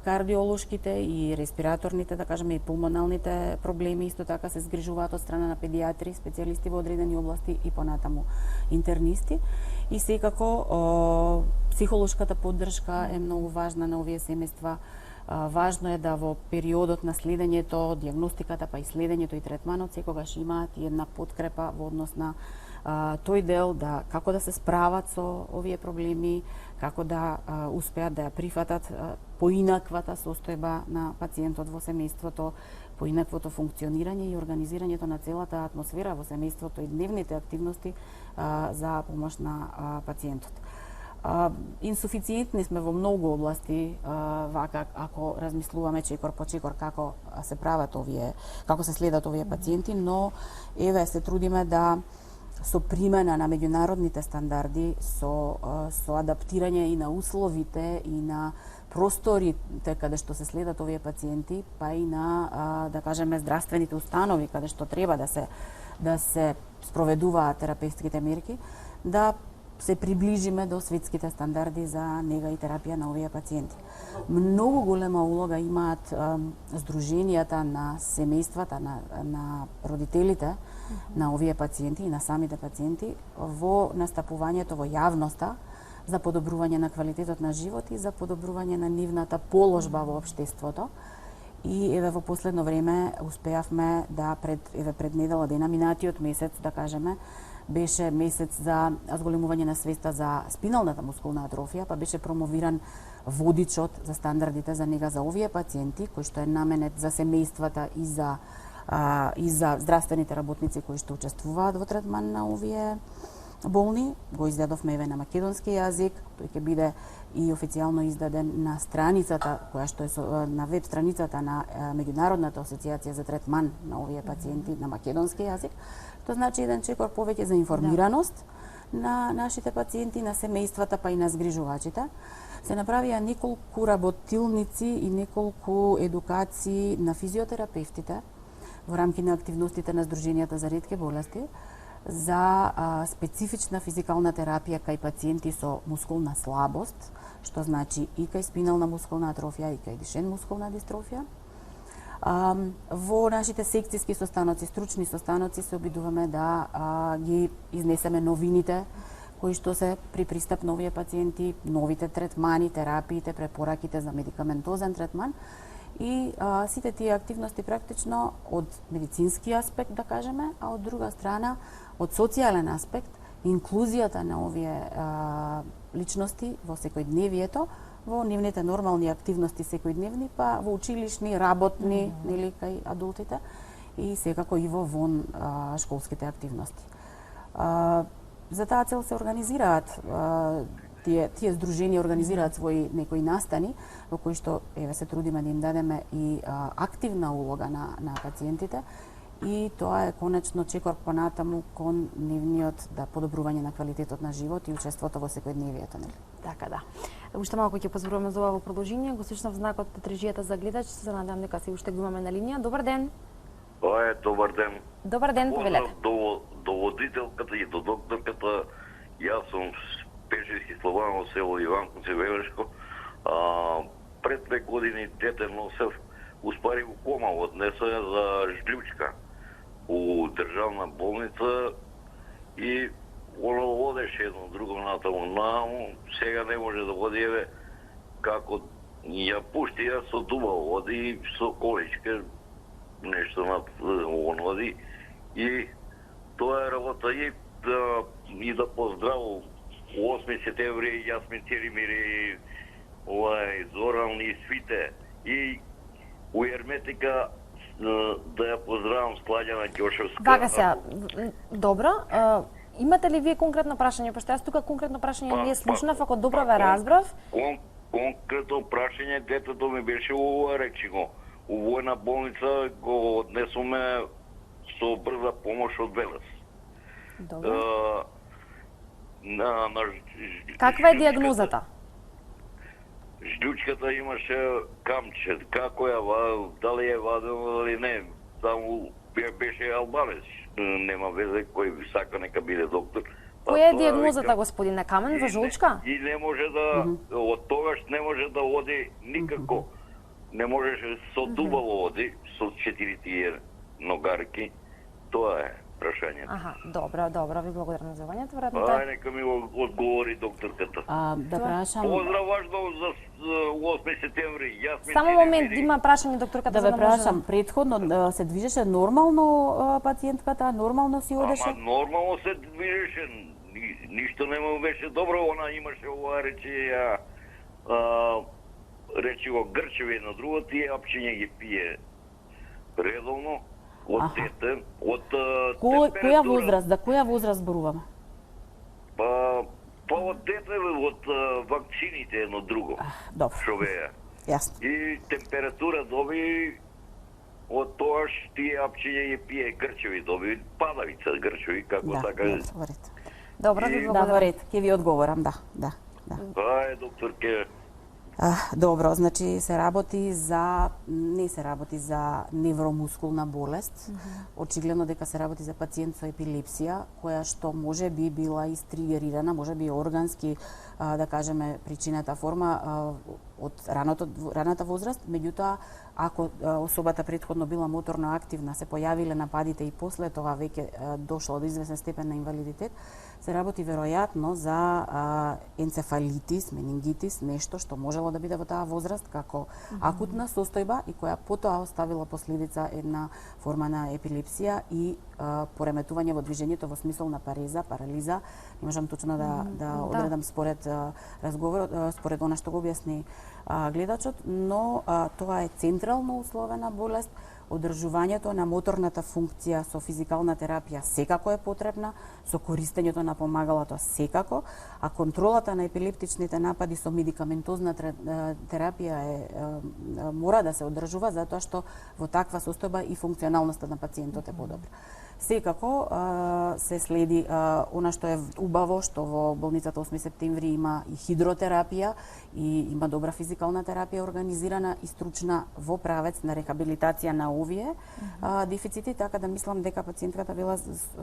кардиолошките и респираторните, да кажеме, и пулмоналните проблеми исто така се згрижуваат од страна на педиатри, специјалисти во одредени области и понатаму интернисти. И секако психолошката поддршка е многу важна на овие семејства. Важно е да во периодот на следењето, дијагностиката, па и следењето и третманот секогаш имаат и една подкрепа во однос на тој дел, како да се справат со овие проблеми, како да успеат да ја прифатат поинаквата состојба на пациентот во семејството, поинаквото функционирање и организирањето на целата атмосфера во семејството и дневните активности за помош на пациентот. Инсуфициентни сме во многу области, вака ако размислуваме чекор по чекор како се прават овие, како се следат овие пациенти, но се трудиме да со примена на меѓународните стандарди, со адаптирање и на условите и на просторите каде што се следат овие пациенти, па и на, да кажеме, здравствените установи каде што треба да се спроведуваат терапевтските мерки, да се приближиме до светските стандарди за нега и терапија на овие пациенти. Многу голема улога имаат здруженијата на семејствата, на родителите на овие пациенти и на самите пациенти во настапувањето во јавноста за подобрување на квалитетот на живот и за подобрување на нивната положба во општеството. И во последно време успеавме да пред недела дена, минатиот месец, да кажеме, беше месец за зголемување на свеста за спиналната мускулна атрофија, па беше промовиран водичот за стандардите за нега за овие пациенти, кој што е наменет за семејствата и за здравствените работници кои што учествуваат во третман на овие болни. Го издадовме на македонски јазик, тој ќе биде и официјално издаден на страницата, која што е на веб страницата на Меѓународната асоциација за третман на овие пациенти на македонски јазик. Тоа значи еден чекор повеќе за информираност на нашите пациенти, на семејствата, па и на згрижувачите. Се направија неколку работилници и неколку едукации на физиотерапевтите во рамки на активностите на Здруженијата за ретки болести за специфична физикална терапија кај пациенти со мускулна слабост, што значи и кај спинална мускулна атрофија и кај Дюшен мускулна дистрофија. Во нашите секцијски состаноци, стручни состаноци, се обидуваме да ги изнесеме новините кои што се при пристап на овие пациенти, новите третмани, терапиите, препораките за медикаментозен третман И сите тие активности практично од медицински аспект, да кажеме, а од друга страна, од социјален аспект, инклузијата на овие личности во секојдневието, во нивните нормални активности секојдневни, па во училишни, работни, нели, кај адултите, и секако и во вон школските активности. За таа цел се организираат тие здруженија организираат своји некои настани во кои што еве се трудиме да им дадеме и активна улога на пациентите, и тоа е конечно чекор понатаму кон нивниот подобрување на квалитетот на живот и учеството во секојдневието, нели? Така да. Уште малку ќе позборуваме за ова во продолжение. Го слушнав знакот трежијата за гледач, се надевам дека се уште го имаме на линија. Добар ден. Добар ден. Добар ден, повелете. До водителката и до докторката. Јас сум Пешевски Слободано, село Иванковци, Вевешко. Пред 2 години дете носев, успари го кома, однесо ја за жглючка у државна болница и оно одеше едно друго натаму, сега не може да води, еве, како ја пушти, ја со дубал оди, со количка, нешто над оноди, и тоа е работа и да поздравам 8 септември, Јасмин Теримир и Зоран и свите, и у Ерметика да ја поздравам Складјана Ѓошевска. Вака сега, добро. Имате ли вие конкретно прашање? Пошто јас тука конкретно прашање не слушнав, ако добро ве разбрав. Конкретно прашање, детето ми беше речино. У војна болница го однесоме со брза помош од Велес. Добро. Каква е диагнозата? Жглючката имаше камче, како ја дали е вадено, дали не, само беше албанец, нема везе, кој сака нека биде доктор. Која е диагнозата, господине? Камен во жолчка? И не може да, од тогаш не може да оди никако, не можеше со дубало оди, со 4 тие ногарки, тоа е прашањето. Аха, добро, ви благодарам за јавањето, веројатно Ај, нека ми одговори докторката. Да прашам... Поздрав важно за 8 септември. Само момент, има прашање докторката да ве прашам, предходно се движеше нормално пациентката, нормално си одеше? Ама нормално се движеше, ништо нема беше добро, она имаше ова речи го грчеви на друго, тие апчиња ги пие редовно. Од дете, од која возраст, за која возраст зборуваме? Па од дете, од вакцините едно друго. Добро. Што беа. Јасно. И температура доби, од тоаш тие апчиња ги пие грчеви, доби падавица грчеви, како така. Добро, ви благодарам. Да, во ред, ќе ви одговорам, да. Ај, докторке. Добро, значи не се работи за невромускулна болест. Очигледно дека се работи за пациент со епилепсија, која што може би била истригерирана, може би органски, да кажеме, причината форма од раната возраст, меѓутоа ако особата претходно била моторно активна, се појавиле нападите и после тоа веќе дошло до известен степен на инвалидитет, се работи веројатно за енцефалитис, менингитис, нешто што можело да биде во таа возраст како акутна состојба и која потоа оставила последица една форма на епилепсија и пореметување во движењето во смисол на парализа. Не можам точно да одредам според разговорот, според она што го објасни гледачот, но тоа е централно условена болест. Одржувањето на моторната функција со физикална терапија секако е потребна, со користењето на помагалото секако, а контролата на епилептичните напади со медикаментозна терапија мора да се одржува, затоа што во таква состојба и функционалноста на пациентот е подобра. Секако се следи она што е убаво, што во болницата 8 септември има и хидротерапија и има добра физикална терапија организирана и стручна во правец на рехабилитација на овие дефицити, така да мислам дека пациентката била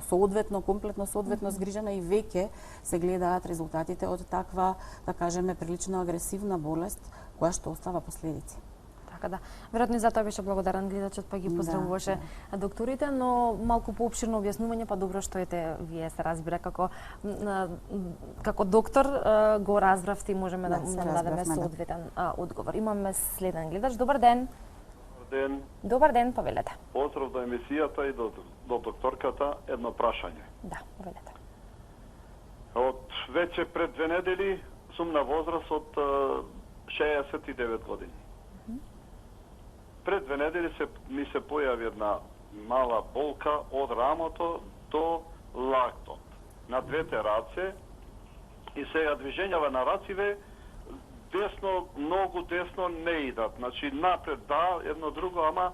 соодветно, комплетно соодветно згрижена и веќе се гледаат резултатите од таква, да кажеме, прилично агресивна болест која што остава последици. Така да. Веројатно и затоа беше благодарен гледачот, па ги поздравуваше докторите, но малку поопширно објаснување, па добро што вие се разбира како доктор го разбравте и можеме да му дадеме соодветен одговор. Имаме следен гледач. Добар ден. ден. Добар ден, повелете. Поздрав до емисијата и до докторката. Едно прашање. Да, повелете. Од веќе пред 2 недели сум на возраст од 69 години. Пред 2 недели ми се појави една мала болка од рамото до лактот на двете раце и сега движењава на рациве десно, многу десно не идат. Значи напред да, едно друго, ама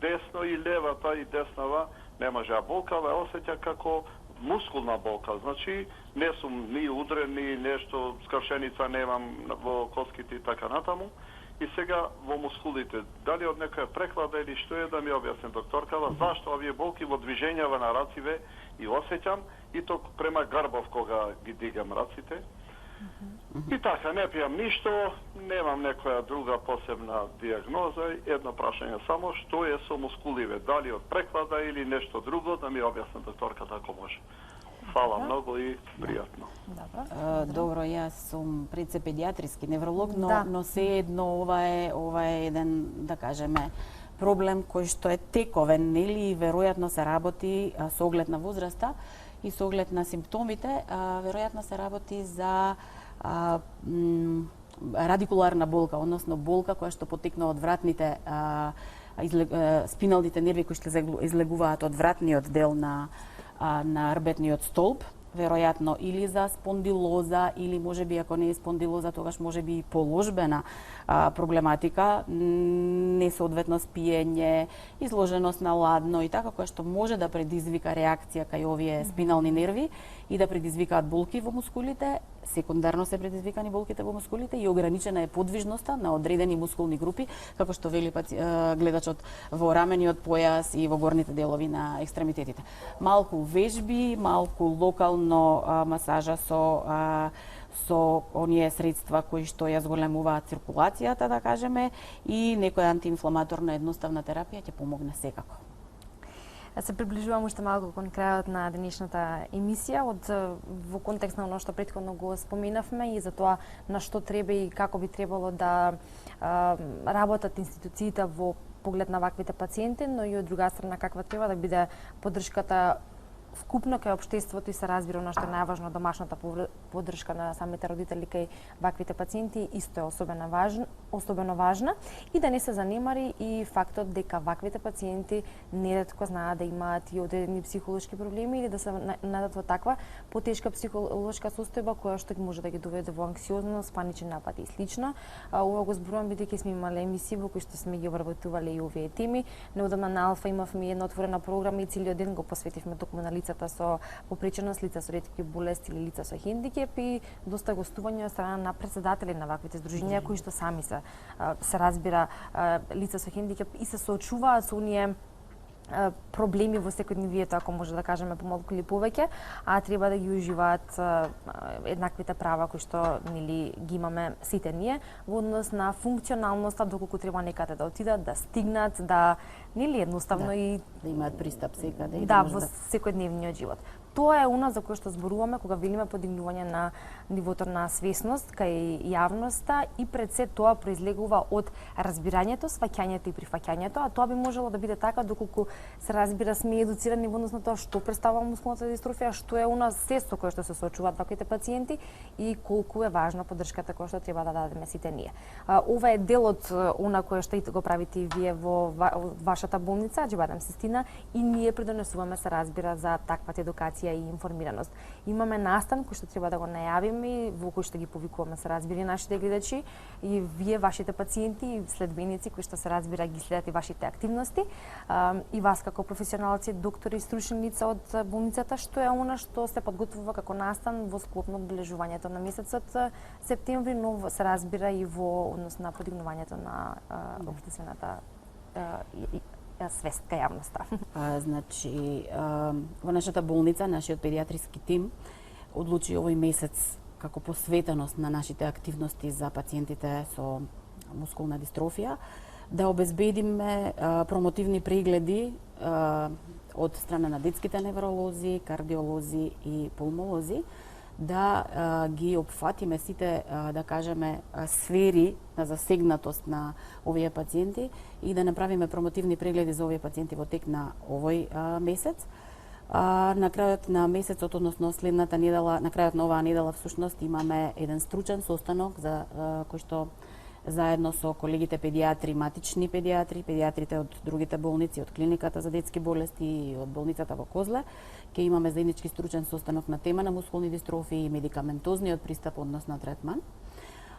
десно и левата и деснава не може. А болкава осеќа како мускулна болка. Значи не сум ни удрен, ни нешто, скршеница немам во коските и така натаму. И сега во мускулите, дали од некоја преклада или што е, да ми објасни докторкава, зашто овие болки во движењава на рациве и осеќам, и ток према грбов кога ги дигам раците. И така, не пијам ништо, немам некоја друга посебна диагноза, едно прашање само, што е со мускуливе, дали од преклада или нешто друго, да ми објасни докторката ако може. Фала многу и пријатно. Добро, јас сум пред педиатриски невролог, но се едно ова е еден, да кажеме, проблем кој што е тековен, нели, и веројатно се работи со оглед на возраста и со оглед на симптомите, веројатно се работи за радикуларна болка, односно болка која што потекна од вратните спиналните нерви кои што излегуваат од вратниот дел на рбетниот столб, веројатно или за спондилоза, или можеби ако не е спондилоза, тогаш можеби и положбена проблематика, несоодветно спиење, изложеност на ладно и така, која што може да предизвика реакција кај овие спинални нерви и да предизвикаат болки во мускулите, секундарно се предизвикани болките во мускулите и ограничена е подвижноста на одредени мускулни групи, како што вели гледачот во рамениот појас и во горните делови на екстремитетите. Малку вежби, малку локално масажа со оние средства кои што ја зголемуваат циркулацијата, да кажеме, и некоја антиинфламаторна едноставна терапија ќе помогне секако. Се приближувам уште малку кон крајот на денешната емисија во контекст на оно што претходно го споменавме и за тоа на што треба и како би требало да работат институциите во поглед на ваквите пациенти, но и од друга страна каква треба да биде поддршката вкупно кај општеството и се разбира оно што е најважно, домашната поддршка на самите родители кај ваквите пациенти исто е особено важна и да не се занемари и фактот дека ваквите пациенти неретко знаат да имаат и одредени психолошки проблеми или да се најдат во таква потешка психолошка состојба која што може да ги доведе во анксиозност, панични напади и слично. Ова го зборувам бидејќи сме имале емисии во кои што сме ги обработувале и овие теми. Неодамна на Алфа имавме една отворена програма и целиот ден го посветивме токму на лицата со попреченост, лица со ретки болести или лица со хендикеп и доста гостувања од страна на председатели на ваквите здруженија кои што сами се разбира лица со хендикеп и се соочуваат со оние проблеми во секојдневието, ако може да кажеме помалку или повеќе, а треба да ги уживаат еднаквите права кои што нели ги имаме сите ние во однос на функционалноста, доколку треба некаде да отидат, да стигнат, да нели едноставно и да имаат пристап секаде и да во секојдневниот живот. Тоа е она за кое што зборуваме кога велиме подигнување на нивото на свесност кај јавноста и пред се тоа произлегува од разбирањето, сваќањето и прифаќањето, а тоа би можело да биде така доколку се разбира сме едуцирани во однос на тоа што претставува мускулната дистрофија, што е она се со кое што се соочуваат ваквите пациенти и колку е важна поддршката која што треба да дадеме сите ние. Ова е дел од она кое што го правите и вие во вашата болница, Џебадем Систина, и ние придонесуваме се разбира за таквата едукација и информираност. Имаме настан кој што треба да го најавиме и во кој што ги повикуваме се разбира нашите гледачи и вие вашите пациенти и следбеници кои што се разбира ги следат и вашите активности и вас како професионалци, доктори и стручни лица од болницата, што е она што се подготвува како настан во склоп на одбележувањето на месецот септември, но се разбира и во однос на подигнувањето на општествената свест кај јавноста. Значи, во нашата болница, нашиот педиатриски тим одлучи овој месец како посветеност на нашите активности за пациентите со мускулна дистрофија да обезбедиме промотивни прегледи од страна на детските невролози, кардиолози и пулмолози да ги опфатиме сите, да кажеме, сфери на засегнатост на овие пациенти и да направиме промотивни прегледи за овие пациенти во тек на овој месец. На крајот на месецот, односно следната недела, на крајот на оваа недела всушност имаме еден стручен состанок за кој што заедно со колегите педиатри, матични педиатри, педиатрите од другите болници, од клиниката за детски болести и од болницата во Козле, ќе имаме заеднички стручен состанок на тема на мускулни дистрофии и медикаментозниот пристап односно третман.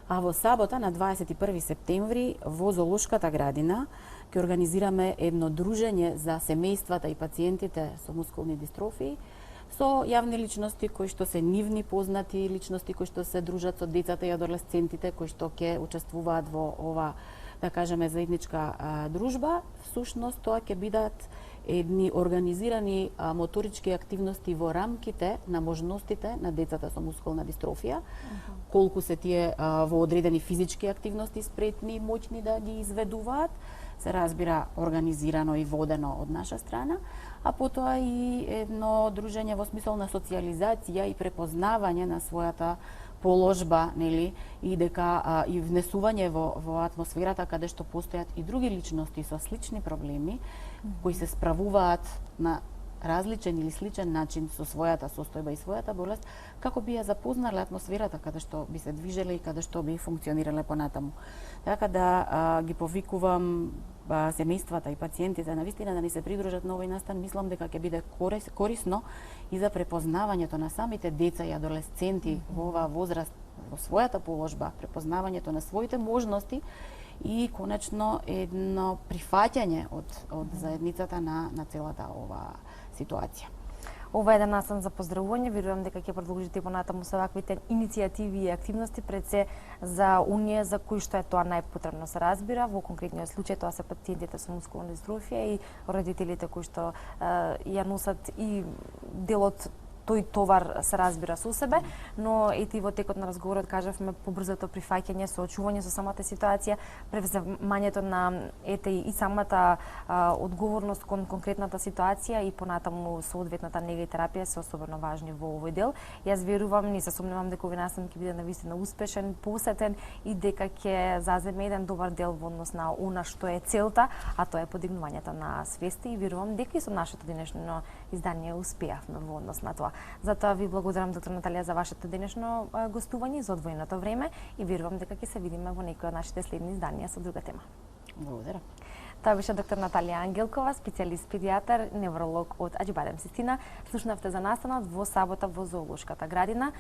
А во сабота на 21 септември во Зоолошката градина ќе организираме едно дружење за семејствата и пациентите со мускулни дистрофии со јавни личности кои што се нивни познати личности кои што се дружат со децата и адолесцентите кои што ќе учествуваат во ова, да кажеме, заедничка дружба. Всушност тоа ќе бидат едни организирани моторички активности во рамките на можностите на децата со мускулна дистрофија. Колку се тие во одредени физички активности спретни и моќни да ги изведуваат, се разбира организирано и водено од наша страна, а потоа и едно дружење во смисол на социјализација и препознавање на својата положба, нели, и дека и внесување во атмосферата каде што постојат и други личности со слични проблеми кои се справуваат на различен или сличен начин со својата состојба и својата болест, како би ја запознале атмосферата каде што би се движеле и каде што би функционирале понатаму. Така да ги повикувам семејствата и пациентите навистина да ни се придружат на овој настан. Мислам дека ќе биде корисно и за препознавањето на самите деца и адолесценти во оваа возраст, во својата положба, препознавањето на своите можности и конечно едно прифаќање од заедницата на целата оваа ситуација. Ова е еден настан за поздравување, верувам дека ќе продолжите понатаму со ваквите иницијативи и активности пред се за оние за кои што е тоа најпотребно се разбира. Во конкретниот случај тоа се пациентите со мускулна дистрофија и родителите кои што ја носат и делот тој товар се разбира со себе, но ети во текот на разговорот кажавме побрзото прифаќање, соочување со самата ситуација, превземањето на и самата одговорност кон конкретната ситуација и понатаму соодветната нега и терапија се особено важни во овој дел. Јас верувам, не се сомневам дека овој настан ќе биде навистина успешен, посетен и дека ќе заземе еден добар дел во однос на она што е целта, а тоа е подигнувањето на свеста и верувам дека и со нашето денешно издание успеавме во однос на тоа. Затоа ви благодарам, доктор Наталија, за вашето денешно гостување и за одвоеното време и верувам дека ќе се видиме во некои од нашите следни изданија со друга тема. Благодарам. Тоа беше доктор Наталија Ангелкова, специјалист педијатар, невролог од Аџибадем Систина. Слушнавте за настанот во сабота во Зоолошката градина.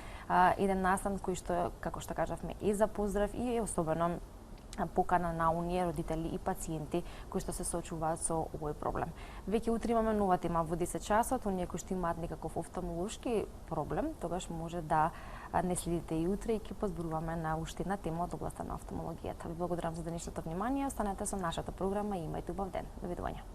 Еден настан кој што, како што кажавме, е за поздрав и е особено покана на оние родители и пациенти кои што се соочуваат со овој проблем. Веќе утре имаме нова тема во 10 часот, оние кои што имаат некаков офталмолошки проблем, тогаш може да не следите и утре и ќе позборуваме на уште една тема од областа на офталмологијата. Ви благодарам за денешното внимание, останете со нашата програма и имајте убав ден. Довидување.